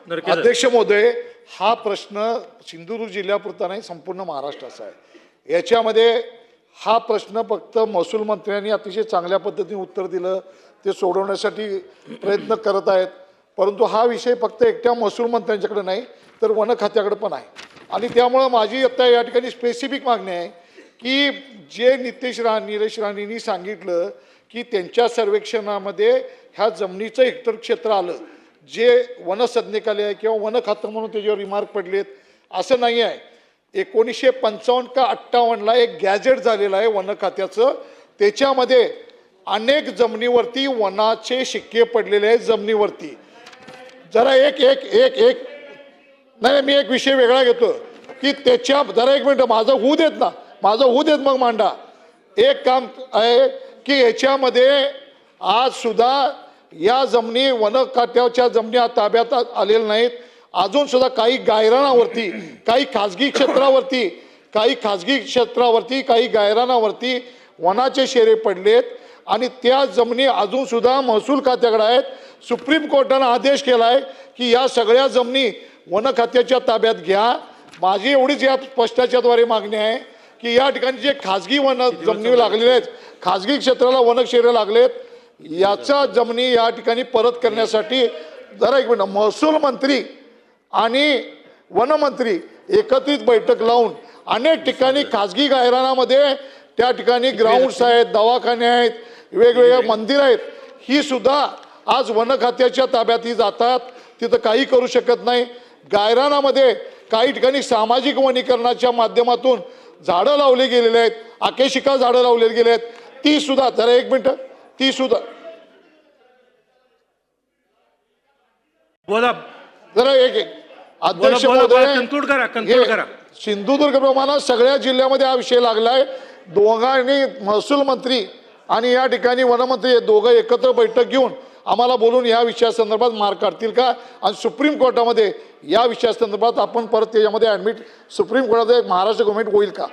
अध्यक्ष महोदय, हा प्रश्न सिंधुदुर्ग जिल्ह्यापुरता नाही, संपूर्ण महाराष्ट्राचा आहे। याच्यामध्ये हा प्रश्न फक्त महसूल मंत्र्यांनी अतिशय चांगल्या पद्धतीने उत्तर दिलं, ते सोडवण्यासाठी प्रयत्न करत आहेत। परंतु हा विषय फक्त एकट्या महसूल मंत्र्यांच्याकडे नाही, तर वन खात्याकडे पण आहे। आणि त्यामुळे माझी आता या ठिकाणी स्पेसिफिक मागणी आहे की जे निलेश राणेंनी सांगितलं की त्यांच्या सर्वेक्षणामध्ये ह्या जमिनीचं हेक्टर क्षेत्र आलं, जे वन संज्ञालय किंवा वन खातं म्हणून त्याच्यावर रिमार्क पडलेत, असं नाही आहे। 1955 का 58ला एक गॅजेट झालेलं आहे वन खात्याचं, त्याच्यामध्ये अनेक जमिनीवरती वनाचे शिक्के पडलेले आहेत। जमिनीवरती जरा एक एक एक एक नाही, मी एक विषय वेगळा घेतो की त्याच्या जरा एक मिनिट माझं होऊ देत मग मांडा। एक काम आहे की याच्यामध्ये आज सुद्धा या जमिनी वन खात्याच्या जमिनी ताब्यात आलेल्या नाहीत। अजून सुद्धा काही गायरानावरती, काही खाजगी क्षेत्रावरती काही गायरानावरती वनाचे शेरे पडलेत आणि त्या जमिनी अजून सुद्धा महसूल खात्याकडे आहेत। सुप्रीम कोर्टाने आदेश केला आहे की या सगळ्या जमिनी वन खात्याच्या ताब्यात घ्या। माझी एवढीच या स्पष्टाच्याद्वारे मागणी आहे की या ठिकाणी जे खाजगी वन जमिनी लागलेले आहेत, खाजगी क्षेत्राला वन शेरे लागलेत, याचा जमिनी या ठिकाणी परत करण्यासाठी जरा एक मिनिट महसूल मंत्री आणि वनमंत्री एकत्रित बैठक लावून अनेक ठिकाणी खाजगी गायरानामध्ये त्या ठिकाणी ग्राउंड्स आहेत, दवाखाने आहेत, वेगवेगळे मंदिर आहेत, ही सुद्धा आज वन खात्याच्या ताब्यात ही जातात, तिथं काही करू शकत नाही। गायरानामध्ये काही ठिकाणी सामाजिक वनीकरणाच्या माध्यमातून झाडं लावले गेलेले आहेत, आकेशिका झाडं लावले गेले आहेत, ती सुद्धा जरा एक मिनिट ती सुद्धा बोला जरा एक अध्यक्ष महोदय, सिंधुदुर्ग प्रमाणात सगळ्या जिल्ह्यामध्ये हा विषय लागलाय। दोघांनी महसूल मंत्री आणि या ठिकाणी वनमंत्री हे दोघं एकत्र बैठक घेऊन आम्हाला बोलून या विषयासंदर्भात मार्ग काढतील का, आणि सुप्रीम कोर्टामध्ये या विषयासंदर्भात आपण परत त्याच्यामध्ये ॲडमिट सुप्रीम कोर्टामध्ये महाराष्ट्र गव्हर्नमेंट होईल का।